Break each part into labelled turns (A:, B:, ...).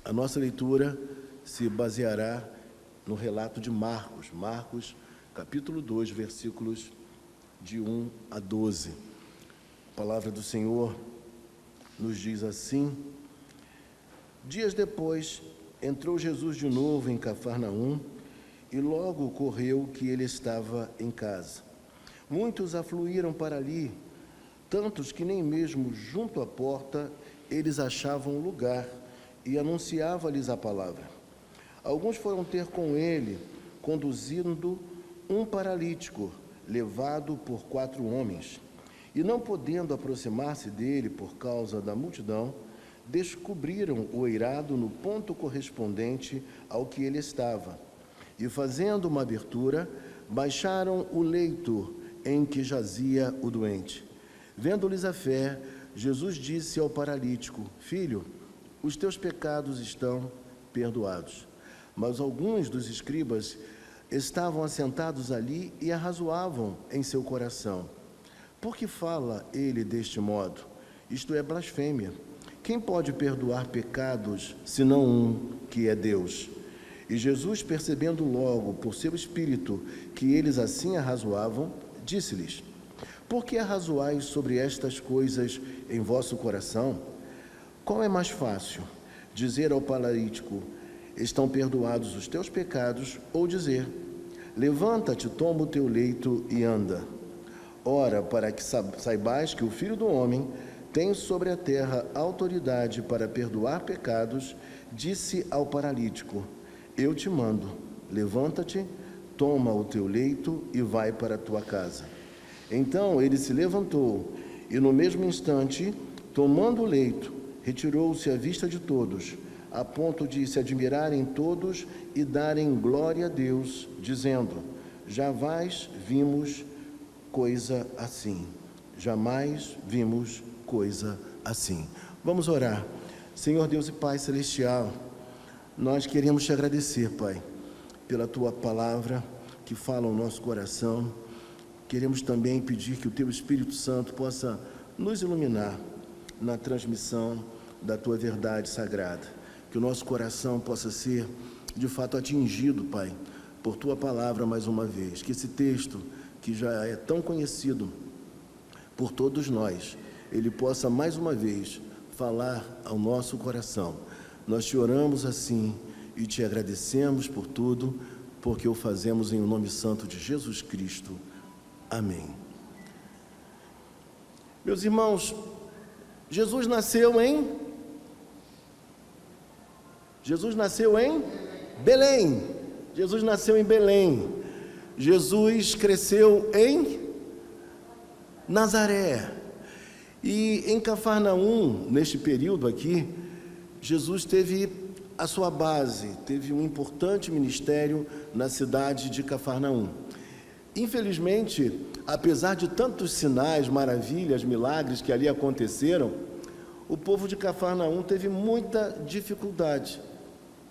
A: A nossa leitura se baseará no relato de Marcos, capítulo 2, versículos de 1 a 12. A palavra do Senhor nos diz assim: Dias depois, entrou Jesus de novo em Cafarnaum, e logo ocorreu que ele estava em casa. Muitos afluíram para ali, tantos que nem mesmo junto à porta eles achavam lugar, e anunciava-lhes a palavra. Alguns foram ter com ele, conduzindo um paralítico, levado por 4 homens. E não podendo aproximar-se dele por causa da multidão, descobriram o eirado no ponto correspondente ao que ele estava. E fazendo uma abertura, baixaram o leito em que jazia o doente. Vendo-lhes a fé, Jesus disse ao paralítico: Filho, os teus pecados estão perdoados. Mas alguns dos escribas estavam assentados ali e arrazoavam em seu coração: por que fala ele deste modo? Isto é blasfêmia. Quem pode perdoar pecados, senão um, que é Deus? E Jesus, percebendo logo por seu espírito que eles assim arrazoavam, disse-lhes: por que arrazoais sobre estas coisas em vosso coração? Qual é mais fácil, dizer ao paralítico: estão perdoados os teus pecados, ou dizer: levanta-te, toma o teu leito e anda? Ora, para que saibais que o Filho do Homem tem sobre a terra autoridade para perdoar pecados, disse ao paralítico: eu te mando, levanta-te, toma o teu leito e vai para a tua casa. Então ele se levantou e, no mesmo instante, tomando o leito, retirou-se à vista de todos, a ponto de se admirarem todos e darem glória a Deus, dizendo: jamais vimos coisa assim. Jamais vimos coisa assim. Vamos orar. Senhor Deus e Pai Celestial, nós queremos te agradecer, Pai, pela tua palavra que fala ao nosso coração. Queremos também pedir que o teu Espírito Santo possa nos iluminar na transmissão da tua verdade sagrada. Que o nosso coração possa ser, de fato, atingido, Pai, por tua palavra mais uma vez. Que esse texto, que já é tão conhecido por todos nós, ele possa mais uma vez falar ao nosso coração. Nós te oramos assim e te agradecemos por tudo, porque o fazemos em nome santo de Jesus Cristo. Amém. Meus irmãos, Jesus nasceu em Belém. Jesus nasceu em Belém. Jesus cresceu em Nazaré. E em Cafarnaum, neste período aqui, Jesus teve a sua base, teve um importante ministério na cidade de Cafarnaum. Infelizmente, apesar de tantos sinais, maravilhas, milagres que ali aconteceram, o povo de Cafarnaum teve muita dificuldade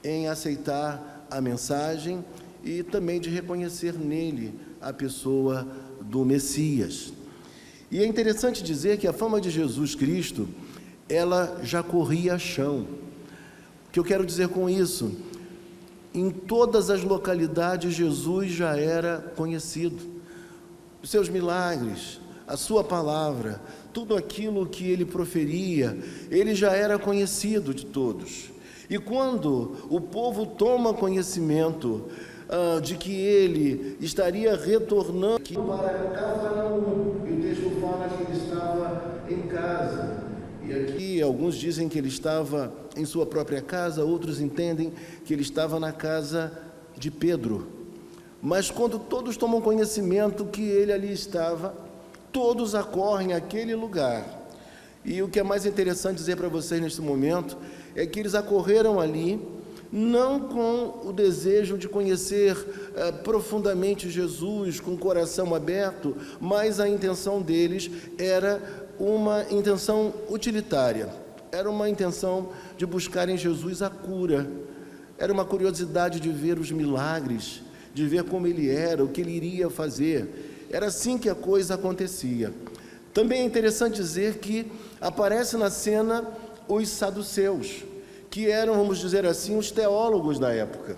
A: em aceitar a mensagem e também de reconhecer nele a pessoa do Messias. E é interessante dizer que a fama de Jesus Cristo, ela já corria chão. O que eu quero dizer com isso? Em todas as localidades, Jesus já era conhecido. Os seus milagres, a sua palavra, tudo aquilo que ele proferia, ele já era conhecido de todos. E quando o povo toma conhecimento de que ele estaria retornando para Cafarnaum, e o texto fala que ele estava em casa. E aqui alguns dizem que ele estava em sua própria casa, outros entendem que ele estava na casa de Pedro. Mas quando todos tomam conhecimento que ele ali estava, todos acorrem àquele lugar. E o que é mais interessante dizer para vocês neste momento é que eles acorreram ali não com o desejo de conhecer profundamente Jesus, com o coração aberto, mas a intenção deles era uma intenção utilitária, era uma intenção de buscar em Jesus a cura, era uma curiosidade de ver os milagres, de ver como ele era, o que ele iria fazer. Era assim que a coisa acontecia. Também é interessante dizer que aparece na cena os saduceus, que eram, vamos dizer assim, os teólogos da época.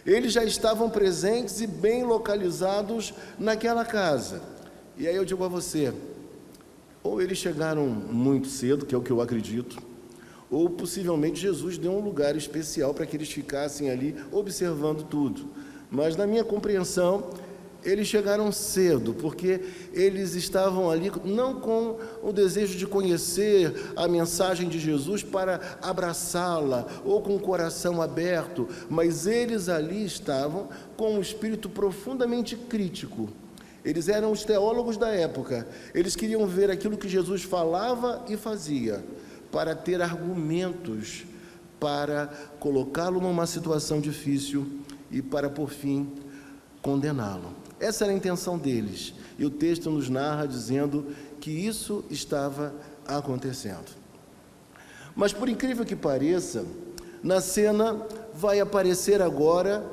A: Eles já estavam presentes e bem localizados naquela casa. E aí eu digo a você, ou eles chegaram muito cedo, que é o que eu acredito, ou possivelmente Jesus deu um lugar especial para que eles ficassem ali observando tudo. Mas na minha compreensão, eles chegaram cedo, porque eles estavam ali não com o desejo de conhecer a mensagem de Jesus para abraçá-la, ou com o coração aberto, mas eles ali estavam com um espírito profundamente crítico. Eles eram os teólogos da época, eles queriam ver aquilo que Jesus falava e fazia, para ter argumentos, para colocá-lo numa situação difícil e para, por fim, condená-lo. Essa era a intenção deles, e o texto nos narra dizendo que isso estava acontecendo. Mas, por incrível que pareça, na cena vai aparecer agora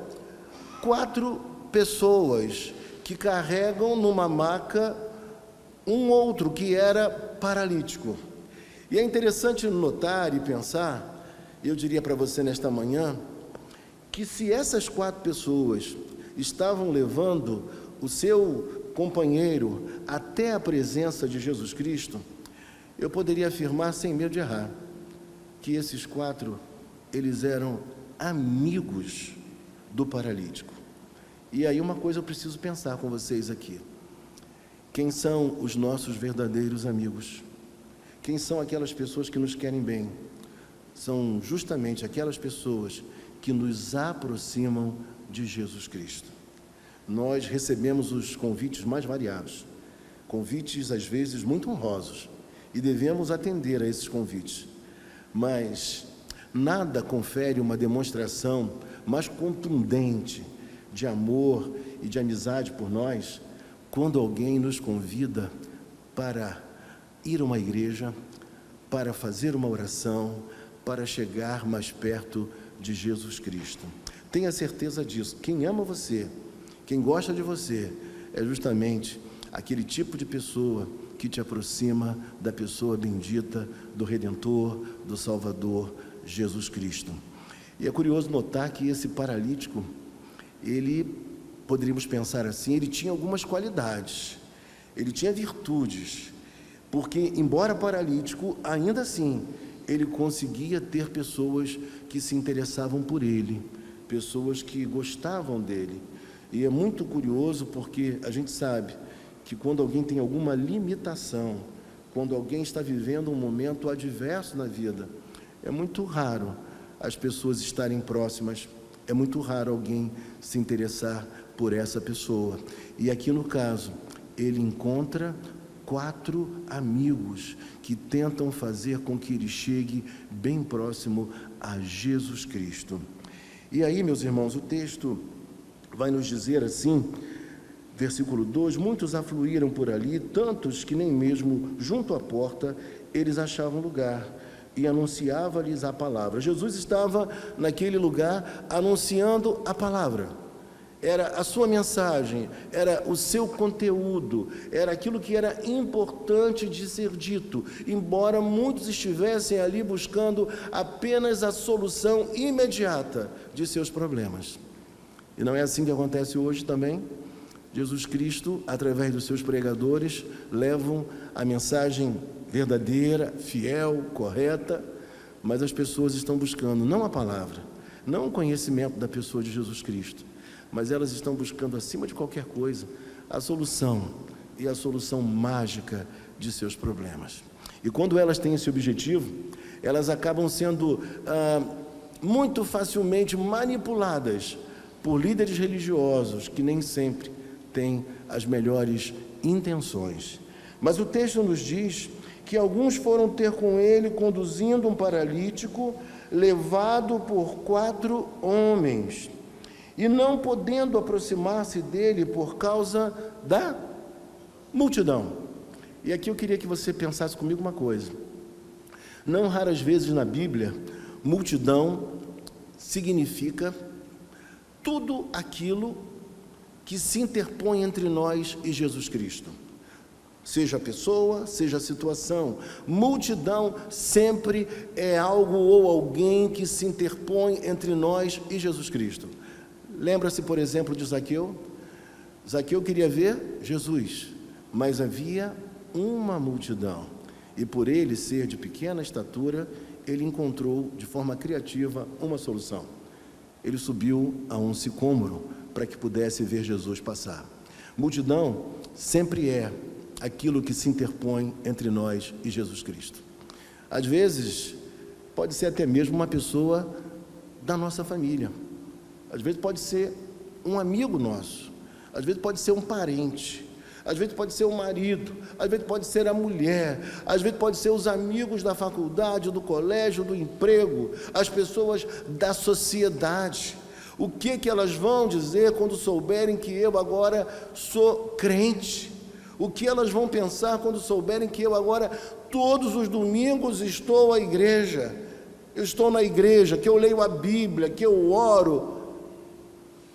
A: 4 pessoas que carregam numa maca um outro que era paralítico. E é interessante notar e pensar, eu diria para você nesta manhã, que se essas 4 pessoas estavam levando o seu companheiro até a presença de Jesus Cristo, eu poderia afirmar sem medo de errar, que esses 4, eles eram amigos do paralítico. E aí uma coisa eu preciso pensar com vocês aqui. Quem são os nossos verdadeiros amigos? Quem são aquelas pessoas que nos querem bem? São justamente aquelas pessoas que nos aproximam de Jesus Cristo. Nós recebemos os convites mais variados, convites às vezes muito honrosos, e devemos atender a esses convites. Mas nada confere uma demonstração mais contundente de amor e de amizade por nós, quando alguém nos convida para ir a uma igreja, para fazer uma oração, para chegar mais perto de Jesus Cristo. Tenha certeza disso. Quem ama você, quem gosta de você, é justamente aquele tipo de pessoa que te aproxima da pessoa bendita, do Redentor, do Salvador, Jesus Cristo. E é curioso notar que esse paralítico, ele, poderíamos pensar assim, ele tinha algumas qualidades, ele tinha virtudes, porque, embora paralítico, ainda assim, ele conseguia ter pessoas que se interessavam por ele, pessoas que gostavam dele. E é muito curioso porque a gente sabe que quando alguém tem alguma limitação, quando alguém está vivendo um momento adverso na vida, é muito raro as pessoas estarem próximas, é muito raro alguém se interessar por essa pessoa. E aqui no caso, ele encontra 4 amigos que tentam fazer com que ele chegue bem próximo a Jesus Cristo. E aí, meus irmãos, o texto vai nos dizer assim, versículo 2, muitos afluíram por ali, tantos que nem mesmo junto à porta eles achavam lugar, e anunciava-lhes a palavra. Jesus estava naquele lugar anunciando a palavra. Era a sua mensagem, era o seu conteúdo, era aquilo que era importante de ser dito, embora muitos estivessem ali buscando apenas a solução imediata de seus problemas. E não é assim que acontece hoje também? Jesus Cristo, através dos seus pregadores, levam a mensagem verdadeira, fiel, correta, mas as pessoas estão buscando não a palavra, não o conhecimento da pessoa de Jesus Cristo, mas elas estão buscando, acima de qualquer coisa, a solução, e a solução mágica de seus problemas. E quando elas têm esse objetivo, elas acabam sendo muito facilmente manipuladas por líderes religiosos que nem sempre têm as melhores intenções. Mas o texto nos diz que alguns foram ter com ele, conduzindo um paralítico, levado por 4 homens, e não podendo aproximar-se dele por causa da multidão. E aqui eu queria que você pensasse comigo uma coisa. Não raras vezes na Bíblia, multidão significa tudo aquilo que se interpõe entre nós e Jesus Cristo. seja a pessoa, seja a situação. Multidão sempre é algo ou alguém que se interpõe entre nós e Jesus Cristo. Lembra-se, por exemplo, de Zaqueu? Zaqueu queria ver Jesus, mas havia uma multidão. E por ele ser de pequena estatura, ele encontrou de forma criativa uma solução. Ele subiu a um sicômoro para que pudesse ver Jesus passar. Multidão sempre é aquilo que se interpõe entre nós e Jesus Cristo. Às vezes, pode ser até mesmo uma pessoa da nossa família. Às vezes pode ser um amigo nosso. Às vezes pode ser um parente. Às vezes pode ser o marido. Às vezes pode ser a mulher. Às vezes pode ser os amigos da faculdade, do colégio, do emprego. As pessoas da sociedade. O que elas vão dizer quando souberem que eu agora sou crente? O que elas vão pensar quando souberem que eu agora, todos os domingos, estou à igreja? Eu estou na igreja, que eu leio a Bíblia, que eu oro.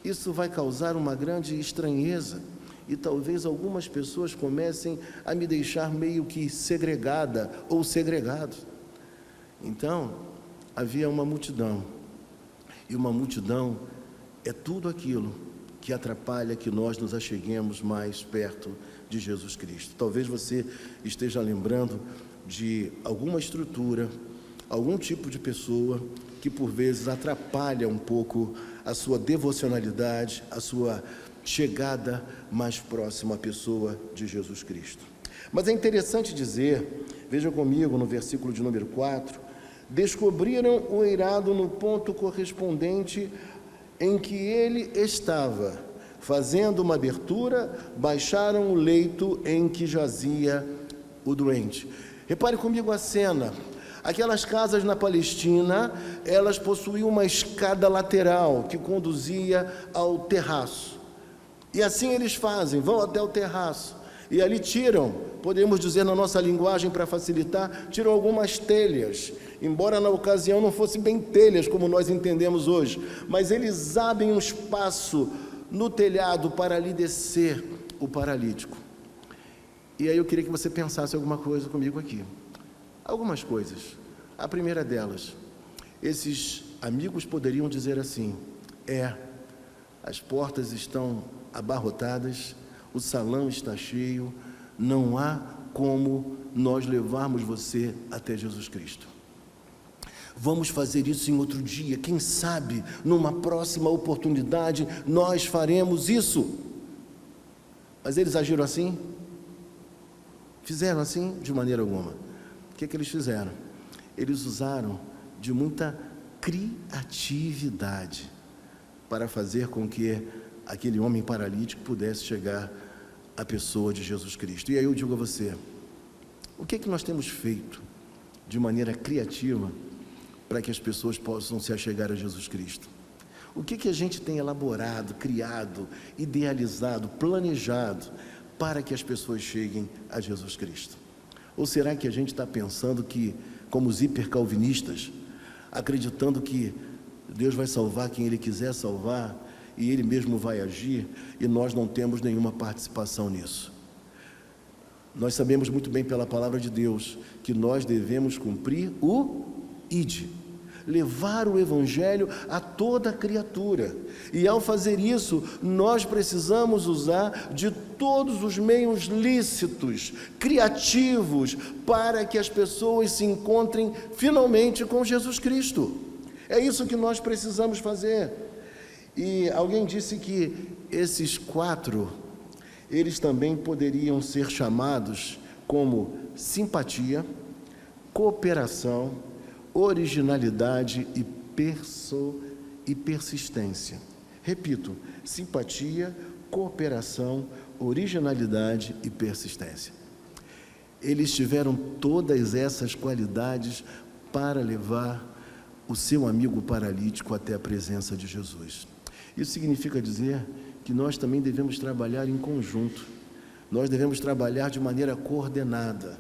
A: Isso vai causar uma grande estranheza. E talvez algumas pessoas comecem a me deixar meio que segregada ou segregado. Então, havia uma multidão. E uma multidão é tudo aquilo que atrapalha que nós nos acheguemos mais perto de Jesus Cristo. Talvez você esteja lembrando de alguma estrutura, algum tipo de pessoa que por vezes atrapalha um pouco a sua devocionalidade, a sua chegada mais próxima à pessoa de Jesus Cristo. Mas é interessante dizer, veja comigo no versículo de número 4, descobriram o eirado no ponto correspondente em que ele estava, fazendo uma abertura, baixaram o leito em que jazia o doente. Repare comigo a cena. Aquelas casas na Palestina, elas possuíam uma escada lateral que conduzia ao terraço. E assim eles fazem, vão até o terraço e ali tiram, podemos dizer na nossa linguagem para facilitar, tiram algumas telhas, embora na ocasião não fossem bem telhas como nós entendemos hoje, mas eles abrem um espaço no telhado para ali descer o paralítico. E aí eu queria que você pensasse alguma coisa comigo aqui. Algumas coisas. A primeira delas, esses amigos poderiam dizer assim: as portas estão abarrotadas, o salão está cheio, não há como nós levarmos você até Jesus Cristo. Vamos fazer isso em outro dia, quem sabe, numa próxima oportunidade, nós faremos isso. Mas eles agiram assim? Fizeram assim? De maneira alguma. O que eles fizeram? Eles usaram de muita criatividade para fazer com que aquele homem paralítico pudesse chegar à pessoa de Jesus Cristo. E aí eu digo a você, o que nós temos feito de maneira criativa para que as pessoas possam se achegar a Jesus Cristo? O que a gente tem elaborado, criado, idealizado, planejado para que as pessoas cheguem a Jesus Cristo? Ou será que a gente está pensando que, como os hipercalvinistas, acreditando que Deus vai salvar quem Ele quiser salvar e Ele mesmo vai agir, e nós não temos nenhuma participação nisso? Nós sabemos muito bem pela palavra de Deus que nós devemos cumprir o ide, levar o Evangelho a toda criatura, e ao fazer isso, nós precisamos usar de todos os meios lícitos, criativos, para que as pessoas se encontrem finalmente com Jesus Cristo. É isso que nós precisamos fazer. E alguém disse que esses 4, eles também poderiam ser chamados como simpatia, cooperação, originalidade e persistência. Repito, simpatia, cooperação, originalidade e persistência. Eles tiveram todas essas qualidades para levar o seu amigo paralítico até a presença de Jesus. Isso significa dizer que nós também devemos trabalhar em conjunto. Nós devemos trabalhar de maneira coordenada.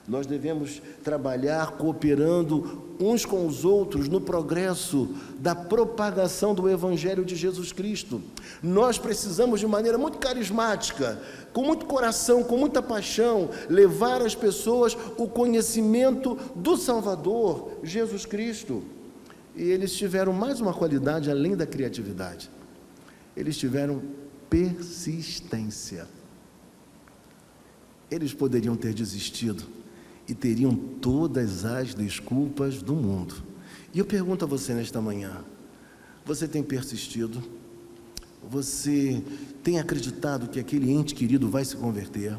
A: Nós devemos trabalhar cooperando uns com os outros no progresso da propagação do Evangelho de Jesus Cristo. Nós precisamos, de maneira muito carismática, com muito coração, com muita paixão, levar às pessoas o conhecimento do Salvador, Jesus Cristo. E eles tiveram mais uma qualidade além da criatividade. Eles tiveram persistência. Eles poderiam ter desistido e teriam todas as desculpas do mundo. E eu pergunto a você nesta manhã: você tem persistido? Você tem acreditado que aquele ente querido vai se converter?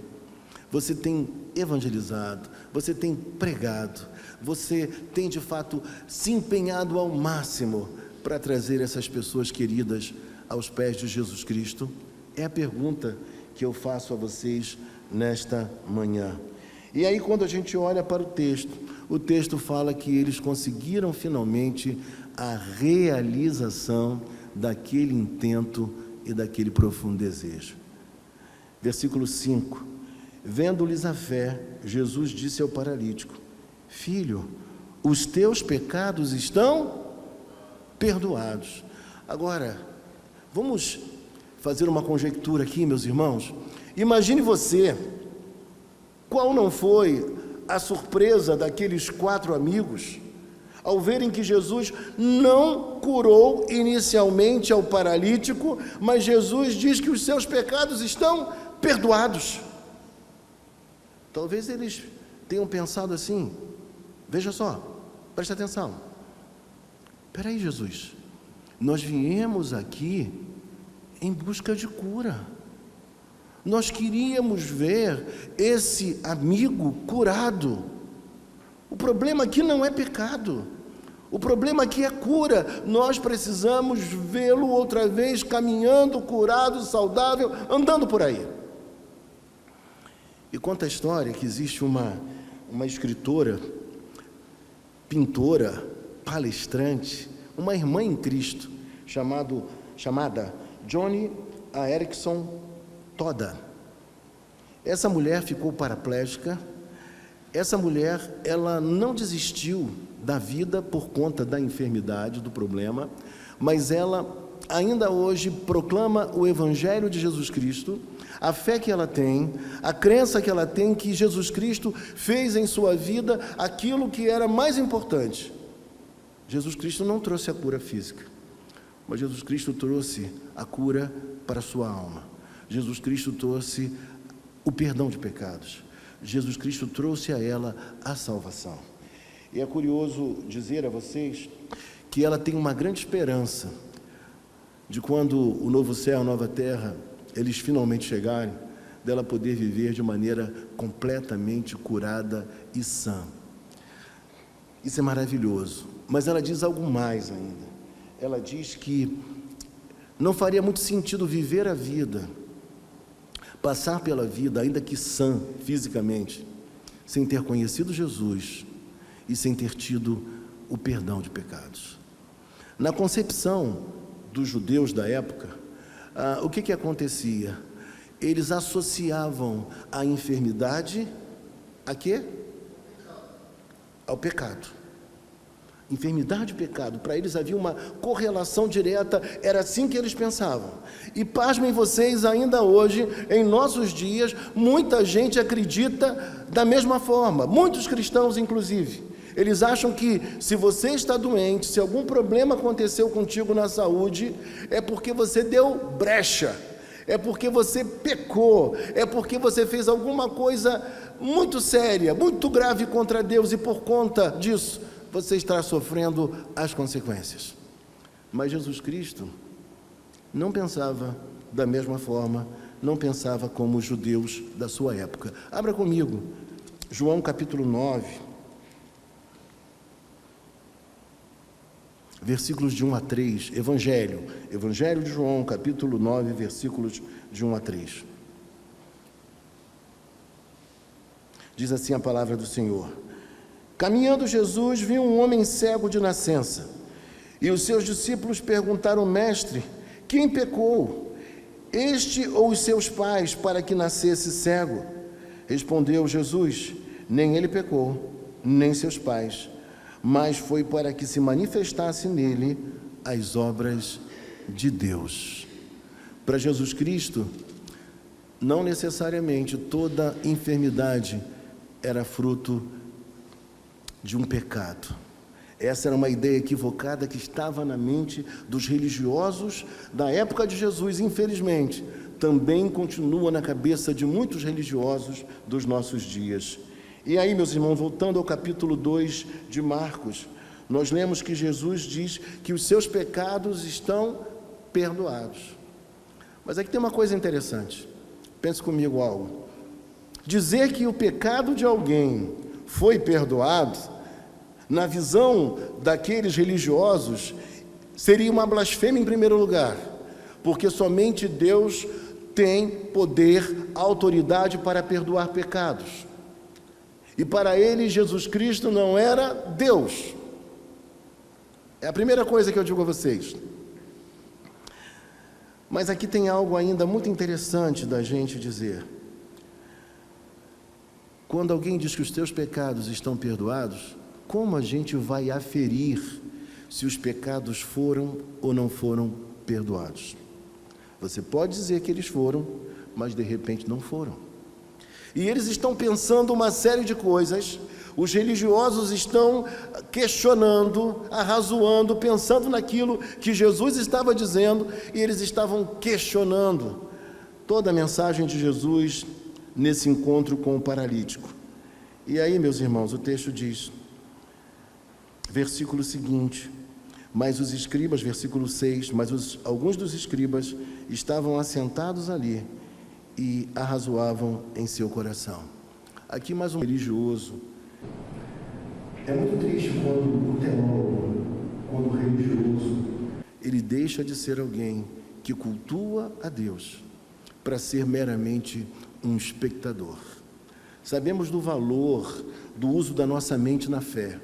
A: Você tem evangelizado? Você tem pregado? Você tem de fato se empenhado ao máximo para trazer essas pessoas queridas aos pés de Jesus Cristo? É a pergunta que eu faço a vocês nesta manhã. E aí, quando a gente olha para o texto fala que eles conseguiram finalmente a realização daquele intento e daquele profundo desejo. Versículo 5: vendo-lhes a fé, Jesus disse ao paralítico: filho, os teus pecados estão perdoados. Agora, vamos fazer uma conjectura aqui, meus irmãos. Imagine você, qual não foi a surpresa daqueles 4 amigos ao verem que Jesus não curou inicialmente ao paralítico, mas Jesus diz que os seus pecados estão perdoados. Talvez eles tenham pensado assim: veja só, preste atenção, espera aí, Jesus, nós viemos aqui em busca de cura. Nós queríamos ver esse amigo curado. O problema aqui não é pecado, o problema aqui é cura. Nós precisamos vê-lo outra vez caminhando, curado, saudável, andando por aí. E conta a história que existe uma escritora, pintora, palestrante, uma irmã em Cristo, chamada Joni Eareckson Tada. Essa mulher ficou paraplégica. Essa mulher, ela não desistiu da vida por conta da enfermidade, do problema, mas ela ainda hoje proclama o Evangelho de Jesus Cristo, a fé que ela tem, a crença que ela tem que Jesus Cristo fez em sua vida aquilo que era mais importante. Jesus Cristo não trouxe a cura física, mas Jesus Cristo trouxe a cura para a sua alma. Jesus Cristo trouxe o perdão de pecados. Jesus Cristo trouxe a ela a salvação. E é curioso dizer a vocês que ela tem uma grande esperança de quando o novo céu, a nova terra, eles finalmente chegarem, dela poder viver de maneira completamente curada e sã. Isso é maravilhoso. Mas ela diz algo mais ainda. Ela diz que não faria muito sentido viver a vida, passar pela vida, ainda que sã fisicamente, sem ter conhecido Jesus e sem ter tido o perdão de pecados. Na concepção dos judeus da época, o que acontecia? Eles associavam a enfermidade a quê? Ao pecado. Enfermidade e pecado, para eles havia uma correlação direta, era assim que eles pensavam. E pasmem vocês, ainda hoje, em nossos dias, muita gente acredita da mesma forma, muitos cristãos inclusive. Eles acham que se você está doente, se algum problema aconteceu contigo na saúde, é porque você deu brecha, é porque você pecou, é porque você fez alguma coisa muito séria, muito grave contra Deus, e por conta disso você está sofrendo as consequências. Mas Jesus Cristo não pensava da mesma forma, não pensava como os judeus da sua época. Abra comigo, João capítulo 9, versículos de 1 a 3, Evangelho de João, capítulo 9, versículos de 1 a 3. Diz assim a palavra do Senhor: caminhando Jesus, viu um homem cego de nascença, e os seus discípulos perguntaram: mestre, quem pecou, este ou os seus pais, para que nascesse cego? Respondeu Jesus: Nem ele pecou, nem seus pais, mas foi para que se manifestasse nele as obras de Deus. Para Jesus Cristo, não necessariamente toda enfermidade era fruto de um pecado. Essa era uma ideia equivocada que estava na mente dos religiosos da época de Jesus, infelizmente. Também continua na cabeça de muitos religiosos dos nossos dias. E aí, meus irmãos, voltando ao capítulo 2 de Marcos, nós lemos que Jesus diz que os seus pecados estão perdoados. Mas aqui tem uma coisa interessante. Pense comigo algo. Dizer que o pecado de alguém foi perdoado, na visão daqueles religiosos, seria uma blasfêmia em primeiro lugar, porque somente Deus tem poder, autoridade para perdoar pecados. E para eles, Jesus Cristo não era Deus. É a primeira coisa que eu digo a vocês. Mas aqui tem algo ainda muito interessante da gente dizer. Quando alguém diz que os teus pecados estão perdoados, como a gente vai aferir se os pecados foram ou não foram perdoados? Você pode dizer que eles foram, mas de repente não foram. E eles estão pensando uma série de coisas, os religiosos estão questionando, arrazoando, pensando naquilo que Jesus estava dizendo, e eles estavam questionando toda a mensagem de Jesus nesse encontro com o paralítico. E aí, meus irmãos, o texto diz, versículo seguinte, mas os escribas, versículo 6, alguns dos escribas estavam assentados ali e arrazoavam em seu coração. Aqui mais um religioso. É muito triste quando o teólogo, quando o religioso, ele deixa de ser alguém que cultua a Deus para ser meramente um espectador. Sabemos do valor do uso da nossa mente na fé,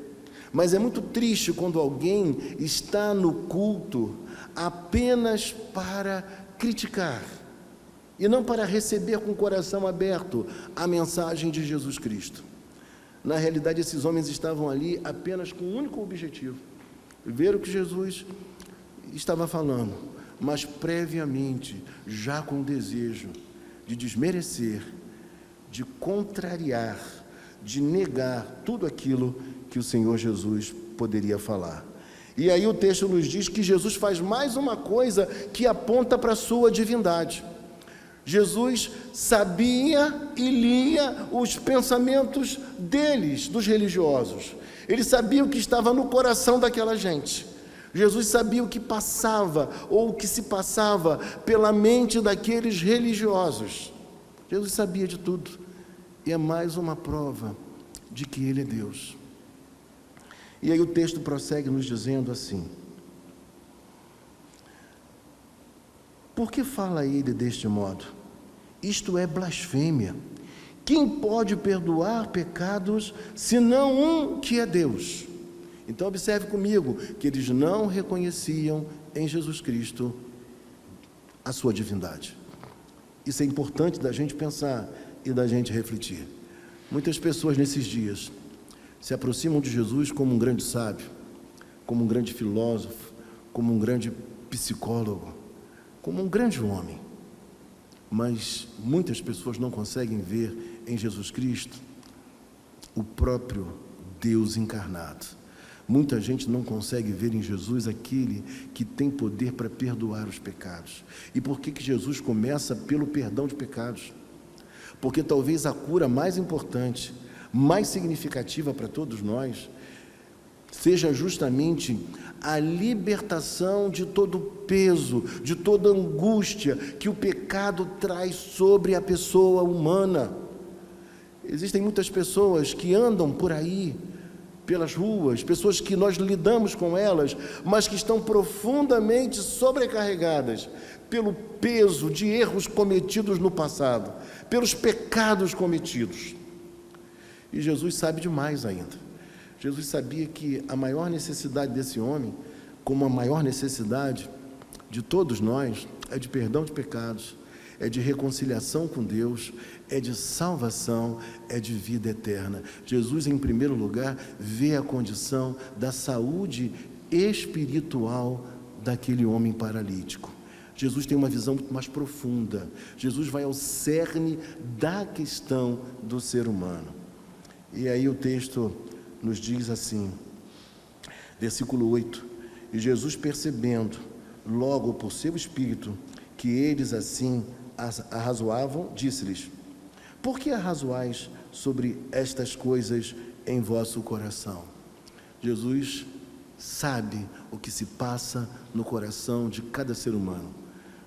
A: mas é muito triste quando alguém está no culto apenas para criticar e não para receber com o coração aberto a mensagem de Jesus Cristo. Na realidade, esses homens estavam ali apenas com um único objetivo, ver o que Jesus estava falando, mas previamente, já com o desejo de desmerecer, de contrariar, de negar tudo aquilo que o Senhor Jesus poderia falar. E aí o texto nos diz que Jesus faz mais uma coisa que aponta para a sua divindade. Jesus sabia e lia os pensamentos deles, dos religiosos. Ele sabia o que estava no coração daquela gente. Jesus sabia o que passava ou o que se passava pela mente daqueles religiosos. Jesus sabia de tudo. E é mais uma prova de que Ele é Deus. E aí o texto prossegue nos dizendo assim: por que fala ele deste modo? Isto é blasfêmia. Quem pode perdoar pecados, senão um que é Deus? Então observe comigo, que eles não reconheciam em Jesus Cristo a sua divindade. Isso é importante da gente pensar e da gente refletir. Muitas pessoas nesses dias se aproximam de Jesus como um grande sábio, como um grande filósofo, como um grande psicólogo, como um grande homem. Mas muitas pessoas não conseguem ver em Jesus Cristo o próprio Deus encarnado. Muita gente não consegue ver em Jesus aquele que tem poder para perdoar os pecados. E por que Jesus começa pelo perdão de pecados? Porque talvez a cura mais importante, mais significativa para todos nós, seja justamente a libertação de todo o peso, de toda a angústia que o pecado traz sobre a pessoa humana. Existem muitas pessoas que andam por aí, pelas ruas, pessoas que nós lidamos com elas, mas que estão profundamente sobrecarregadas pelo peso de erros cometidos no passado, pelos pecados cometidos. E Jesus sabe demais ainda. Jesus sabia que a maior necessidade desse homem, como a maior necessidade de todos nós, é de perdão de pecados, é de reconciliação com Deus, é de salvação, é de vida eterna. Jesus, em primeiro lugar, vê a condição da saúde espiritual daquele homem paralítico. Jesus tem uma visão muito mais profunda. Jesus vai ao cerne da questão do ser humano. E aí o texto nos diz assim, versículo 8: e Jesus, percebendo logo por seu espírito que eles assim arrazoavam, disse-lhes: por que arrazoais sobre estas coisas em vosso coração? Jesus sabe o que se passa no coração de cada ser humano.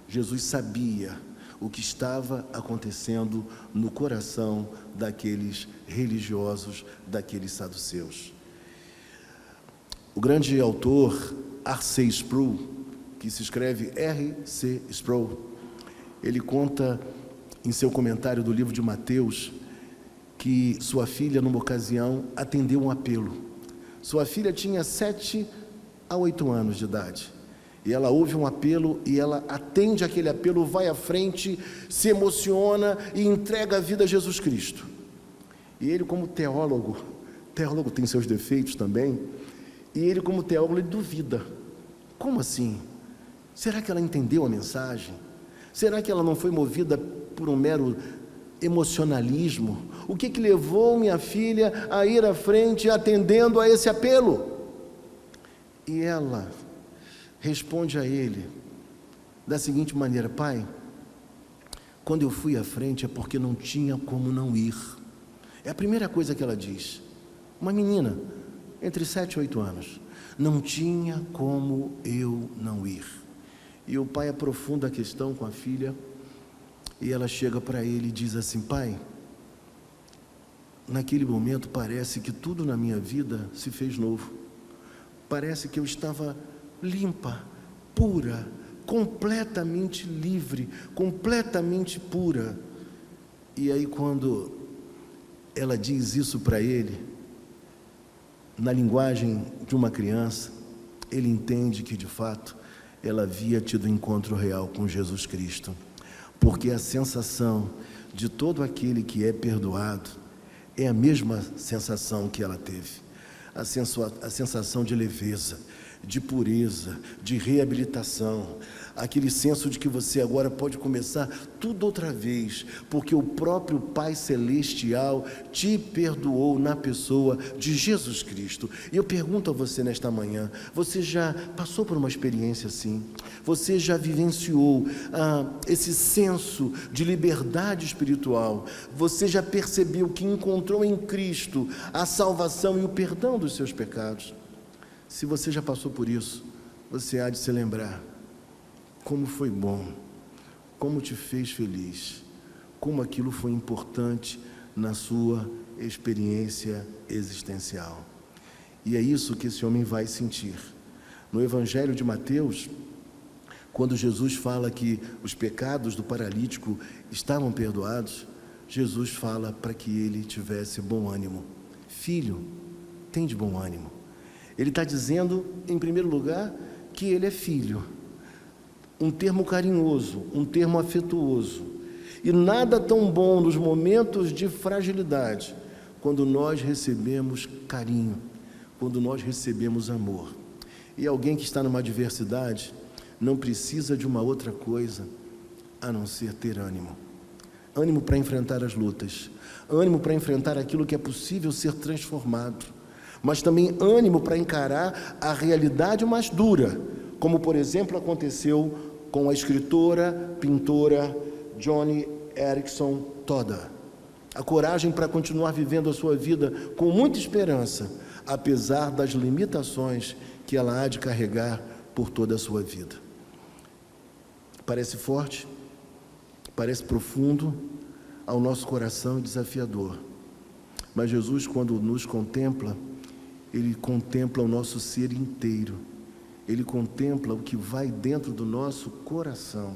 A: Jesus sabia o que estava acontecendo no coração daqueles religiosos, daqueles saduceus. O grande autor R.C. Sproul, que se escreve R.C. Sproul, ele conta em seu comentário do livro de Mateus que sua filha, numa ocasião, atendeu um apelo. Sua filha tinha 7 a 8 anos de idade. E ela ouve um apelo e ela atende aquele apelo, vai à frente, se emociona e entrega a vida a Jesus Cristo. E ele, como teólogo tem seus defeitos também, e ele, como teólogo, ele duvida. Como assim? Será que ela entendeu a mensagem? Será que ela não foi movida por um mero emocionalismo? O que levou minha filha a ir à frente atendendo a esse apelo? E ela responde a ele da seguinte maneira: pai, quando eu fui à frente é porque não tinha como não ir. É a primeira coisa que ela diz. Uma menina entre 7 e 8 anos, não tinha como eu não ir. E o pai aprofunda a questão com a filha e ela chega para ele e diz assim: pai, naquele momento parece que tudo na minha vida se fez novo. Parece que eu estava limpa, pura, completamente livre, completamente pura. E aí, quando ela diz isso para ele, na linguagem de uma criança, ele entende que de fato ela havia tido um encontro real com Jesus Cristo, porque a sensação de todo aquele que é perdoado é a mesma sensação que ela teve, a sensação de leveza, de pureza, de reabilitação, aquele senso de que você agora pode começar tudo outra vez, porque o próprio Pai Celestial te perdoou na pessoa de Jesus Cristo. E eu pergunto a você nesta manhã: você já passou por uma experiência assim? Você já vivenciou esse senso de liberdade espiritual? Você já percebeu que encontrou em Cristo a salvação e o perdão dos seus pecados? Se você já passou por isso, você há de se lembrar como foi bom, como te fez feliz, como aquilo foi importante na sua experiência existencial. E é isso que esse homem vai sentir. No Evangelho de Mateus, quando Jesus fala que os pecados do paralítico estavam perdoados, Jesus fala para que ele tivesse bom ânimo. Filho, tem de bom ânimo. Ele está dizendo, em primeiro lugar, que ele é filho. Um termo carinhoso, um termo afetuoso. E nada tão bom nos momentos de fragilidade, quando nós recebemos carinho, quando nós recebemos amor. E alguém que está numa adversidade não precisa de uma outra coisa a não ser ter ânimo. Ânimo para enfrentar as lutas, ânimo para enfrentar aquilo que é possível ser transformado, mas também ânimo para encarar a realidade mais dura, como por exemplo aconteceu com a escritora, pintora Joni Eareckson Tada. A coragem para continuar vivendo a sua vida com muita esperança, apesar das limitações que ela há de carregar por toda a sua vida. Parece forte, parece profundo ao nosso coração e desafiador, mas Jesus, quando nos contempla, Ele contempla o nosso ser inteiro, Ele contempla o que vai dentro do nosso coração,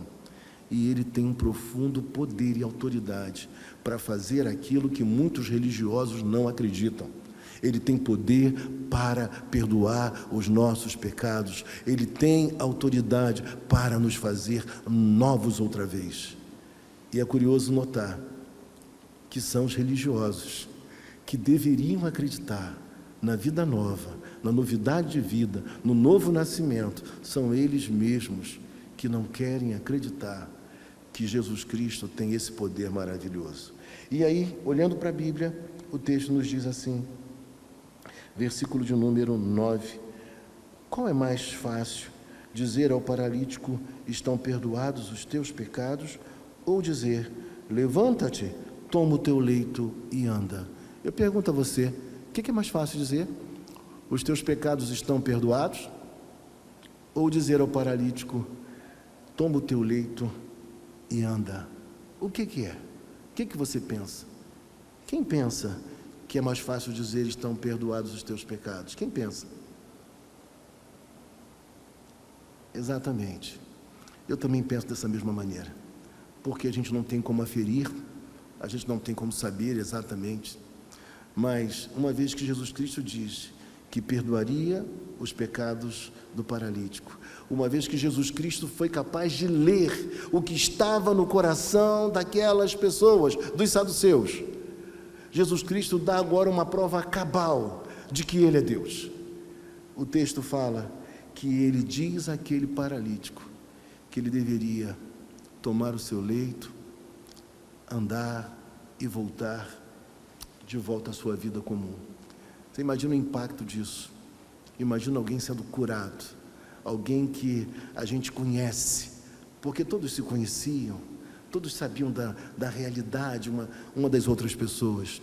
A: e Ele tem um profundo poder e autoridade para fazer aquilo que muitos religiosos não acreditam. Ele tem poder para perdoar os nossos pecados, Ele tem autoridade para nos fazer novos outra vez. E é curioso notar que são os religiosos que deveriam acreditar na vida nova, na novidade de vida, no novo nascimento, são eles mesmos que não querem acreditar que Jesus Cristo tem esse poder maravilhoso. E aí, olhando para a Bíblia, o texto nos diz assim, versículo de número 9, qual é mais fácil, dizer ao paralítico, estão perdoados os teus pecados, ou dizer, levanta-te, toma o teu leito e anda? Eu pergunto a você, o que é mais fácil dizer? Os teus pecados estão perdoados? Ou dizer ao paralítico, toma o teu leito e anda? O que é? O que você pensa? Quem pensa que é mais fácil dizer estão perdoados os teus pecados? Quem pensa? Exatamente. Eu também penso dessa mesma maneira. Porque a gente não tem como aferir, a gente não tem como saber exatamente. Mas, uma vez que Jesus Cristo diz que perdoaria os pecados do paralítico, uma vez que Jesus Cristo foi capaz de ler o que estava no coração daquelas pessoas, dos saduceus, Jesus Cristo dá agora uma prova cabal de que Ele é Deus. O texto fala que Ele diz àquele paralítico que ele deveria tomar o seu leito, andar e voltar de volta à sua vida comum. Você imagina o impacto disso? Imagina alguém sendo curado, alguém que a gente conhece, porque todos se conheciam, todos sabiam da realidade uma das outras pessoas,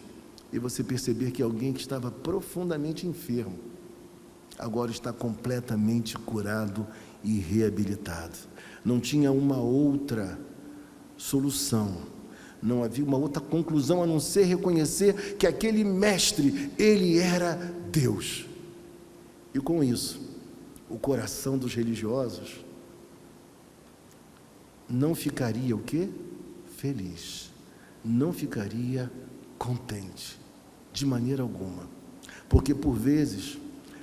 A: e você perceber que alguém que estava profundamente enfermo, agora está completamente curado e reabilitado. Não tinha uma outra solução, não havia uma outra conclusão a não ser reconhecer que aquele mestre, ele era Deus. E com isso, o coração dos religiosos não ficaria o quê? Feliz. Não ficaria contente, de maneira alguma. Porque, por vezes,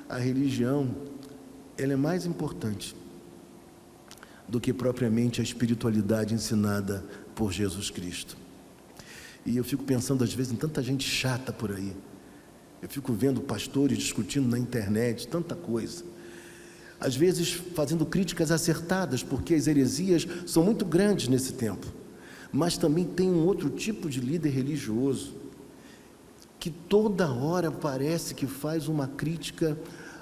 A: a religião, ela é mais importante do que propriamente a espiritualidade ensinada por Jesus Cristo. E eu fico pensando, às vezes, em tanta gente chata por aí. Eu fico vendo pastores discutindo na internet, tanta coisa. Às vezes, fazendo críticas acertadas, porque as heresias são muito grandes nesse tempo. Mas também tem um outro tipo de líder religioso, que toda hora parece que faz uma crítica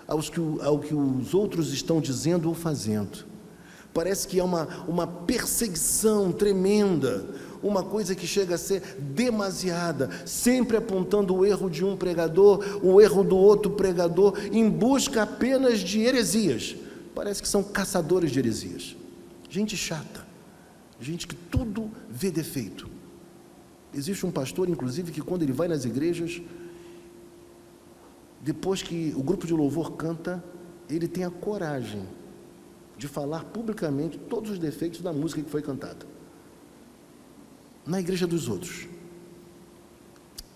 A: ao que os outros estão dizendo ou fazendo. Parece que é uma perseguição tremenda, uma coisa que chega a ser demasiada, sempre apontando o erro de um pregador, o erro do outro pregador, em busca apenas de heresias. Parece que são caçadores de heresias. Gente chata, gente que tudo vê defeito. Existe um pastor, inclusive, que quando ele vai nas igrejas, depois que o grupo de louvor canta, ele tem a coragem de falar publicamente todos os defeitos da música que foi cantada na igreja dos outros.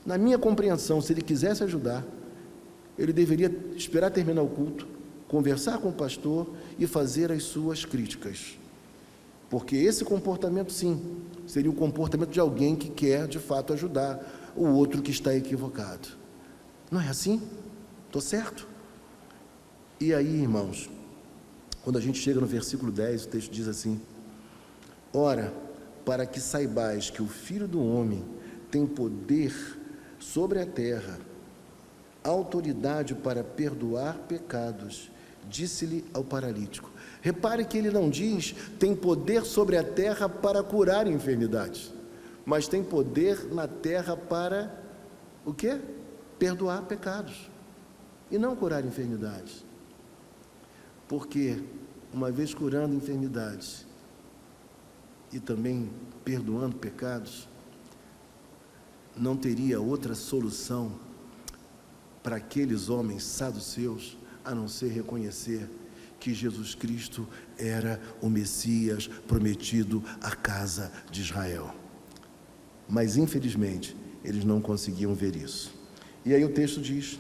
A: Na minha compreensão, se ele quisesse ajudar, ele deveria esperar terminar o culto, conversar com o pastor e fazer as suas críticas, porque esse comportamento, sim, seria o comportamento de alguém que quer de fato ajudar o outro que está equivocado. Não é assim? Estou certo? E aí, irmãos, quando a gente chega no versículo 10, o texto diz assim: ora, para que saibais que o Filho do Homem tem poder sobre a terra, autoridade para perdoar pecados, disse-lhe ao paralítico. Repare que ele não diz tem poder sobre a terra para curar enfermidades, mas tem poder na terra para o quê? Perdoar pecados e não curar enfermidades. Porque uma vez curando enfermidades e também perdoando pecados, não teria outra solução para aqueles homens saduceus a não ser reconhecer que Jesus Cristo era o Messias prometido à casa de Israel. Mas infelizmente eles não conseguiam ver isso. E aí o texto diz,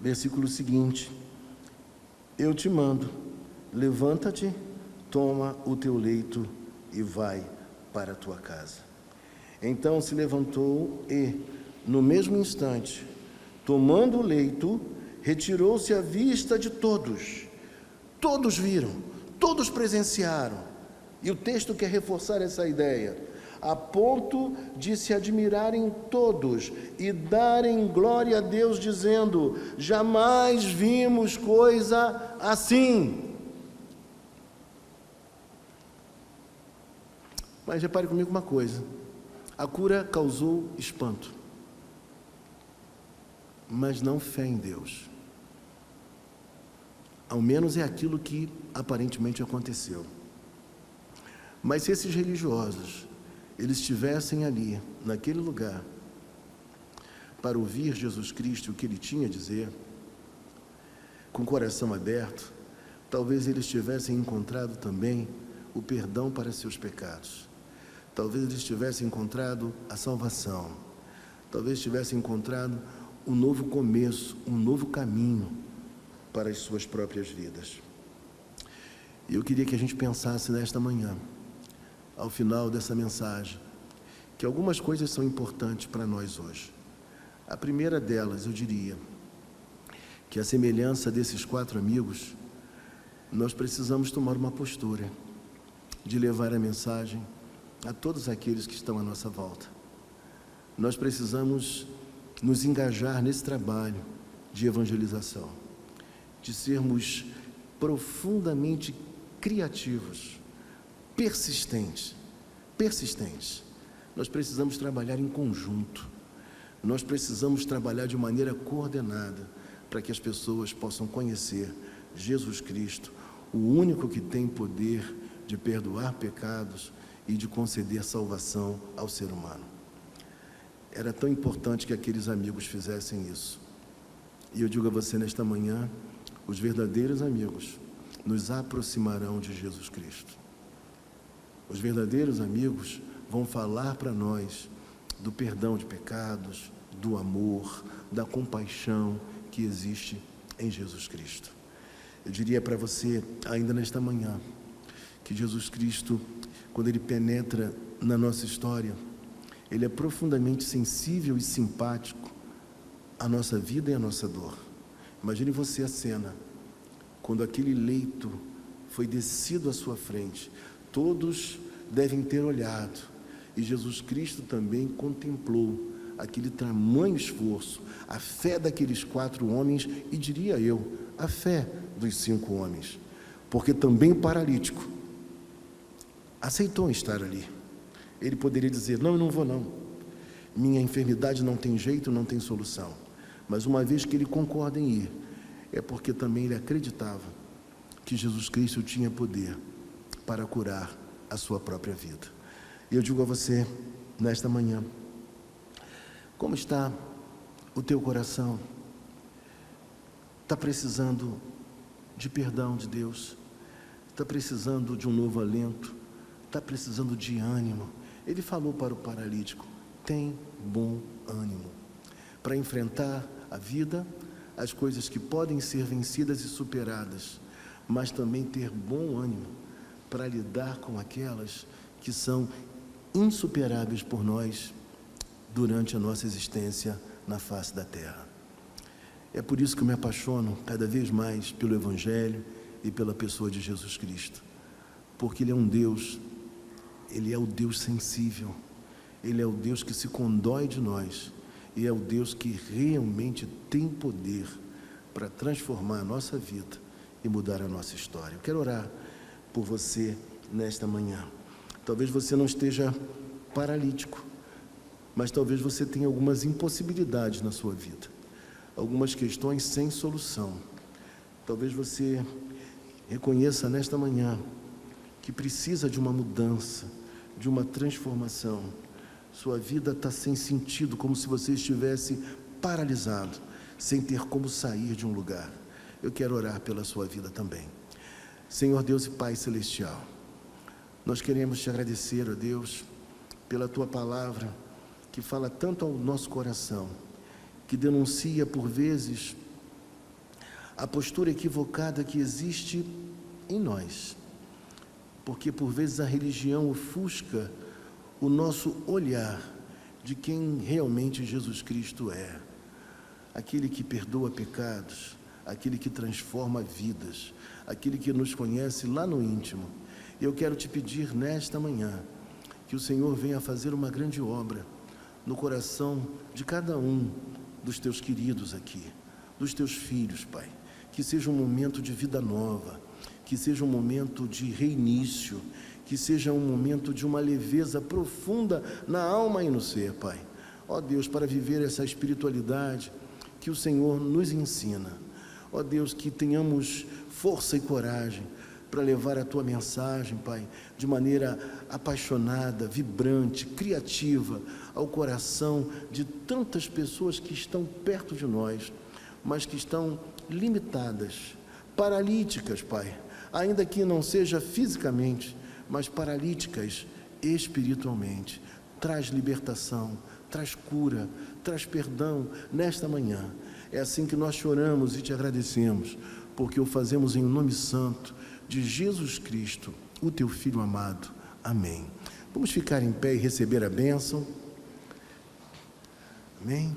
A: versículo seguinte: eu te mando, levanta-te, toma o teu leito e vai. para a tua casa. Então se levantou e, no mesmo instante, tomando o leito, retirou-se à vista de todos. Todos viram, todos presenciaram. E o texto quer reforçar essa ideia, a ponto de se admirarem todos e darem glória a Deus, dizendo: jamais vimos coisa assim. Mas repare comigo uma coisa, a cura causou espanto, mas não fé em Deus. Ao menos é aquilo que aparentemente aconteceu. Mas se esses religiosos, eles estivessem ali, naquele lugar, para ouvir Jesus Cristo e o que Ele tinha a dizer, com o coração aberto, talvez eles tivessem encontrado também o perdão para seus pecados. Talvez eles tivessem encontrado a salvação. Talvez tivessem encontrado um novo começo, um novo caminho para as suas próprias vidas. E eu queria que a gente pensasse nesta manhã, ao final dessa mensagem, que algumas coisas são importantes para nós hoje. A primeira delas, eu diria, que a semelhança desses 4 amigos, nós precisamos tomar uma postura de levar a mensagem a todos aqueles que estão à nossa volta. Nós precisamos nos engajar nesse trabalho de evangelização, de sermos profundamente criativos, persistentes. Nós precisamos trabalhar em conjunto, nós precisamos trabalhar de maneira coordenada para que as pessoas possam conhecer Jesus Cristo, o único que tem poder de perdoar pecados e de conceder salvação ao ser humano. Era tão importante que aqueles amigos fizessem isso. E eu digo a você nesta manhã, os verdadeiros amigos nos aproximarão de Jesus Cristo. Os verdadeiros amigos vão falar para nós do perdão de pecados, do amor, da compaixão que existe em Jesus Cristo. Eu diria para você, ainda nesta manhã, que Jesus Cristo, quando Ele penetra na nossa história, Ele é profundamente sensível e simpático à nossa vida e à nossa dor. Imagine você a cena, quando aquele leito foi descido à sua frente, todos devem ter olhado, e Jesus Cristo também contemplou aquele tamanho esforço, a fé daqueles 4 homens, e diria eu, a fé dos 5 homens, porque também o paralítico aceitou estar ali. Ele poderia dizer: não, eu não vou não, minha enfermidade não tem jeito, não tem solução. Mas uma vez que ele concorda em ir, é porque também ele acreditava que Jesus Cristo tinha poder para curar a sua própria vida. E eu digo a você, nesta manhã, como está o teu coração? Está precisando de perdão de Deus? Está precisando de um novo alento? Está precisando de ânimo? Ele falou para o paralítico: tem bom ânimo para enfrentar a vida, as coisas que podem ser vencidas e superadas, mas também ter bom ânimo para lidar com aquelas que são insuperáveis por nós durante a nossa existência na face da terra. É por isso que eu me apaixono cada vez mais pelo Evangelho e pela pessoa de Jesus Cristo, porque Ele é um Deus, Ele é o Deus sensível, Ele é o Deus que se condói de nós, e é o Deus que realmente tem poder para transformar a nossa vida e mudar a nossa história. Eu quero orar por você nesta manhã. Talvez você não esteja paralítico, mas talvez você tenha algumas impossibilidades na sua vida, algumas questões sem solução. Talvez você reconheça nesta manhã que precisa de uma mudança, de uma transformação. Sua vida está sem sentido, como se você estivesse paralisado, sem ter como sair de um lugar. Eu quero orar pela sua vida também. Senhor Deus e Pai Celestial, nós queremos te agradecer, ó Deus, pela tua palavra, que fala tanto ao nosso coração, que denuncia por vezes a postura equivocada que existe em nós, porque por vezes a religião ofusca o nosso olhar de quem realmente Jesus Cristo é. Aquele que perdoa pecados, aquele que transforma vidas, aquele que nos conhece lá no íntimo. Eu quero te pedir nesta manhã que o Senhor venha fazer uma grande obra no coração de cada um dos teus queridos aqui, dos teus filhos, Pai. Que seja um momento de vida nova, que seja um momento de reinício, que seja um momento de uma leveza profunda na alma e no ser, Pai. Ó Deus, para viver essa espiritualidade que o Senhor nos ensina. Ó Deus, que tenhamos força e coragem para levar a Tua mensagem, Pai, de maneira apaixonada, vibrante, criativa, ao coração de tantas pessoas que estão perto de nós, mas que estão limitadas, paralíticas, Pai, ainda que não seja fisicamente, mas paralíticas espiritualmente. Traz libertação, traz cura, traz perdão nesta manhã. É assim que nós choramos e te agradecemos, porque o fazemos em nome santo de Jesus Cristo, o teu Filho amado. Amém. Vamos ficar em pé e receber a bênção. Amém.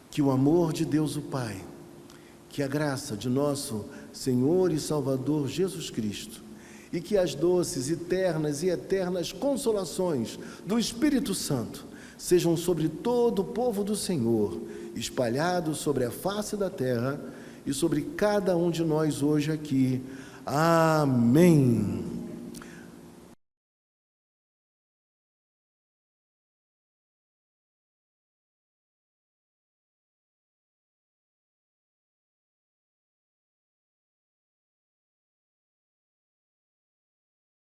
A: Que o amor de Deus o Pai, que a graça de nosso Senhor e Salvador Jesus Cristo, e que as doces, ternas e eternas consolações do Espírito Santo sejam sobre todo o povo do Senhor, espalhados sobre a face da terra e sobre cada um de nós hoje aqui. Amém.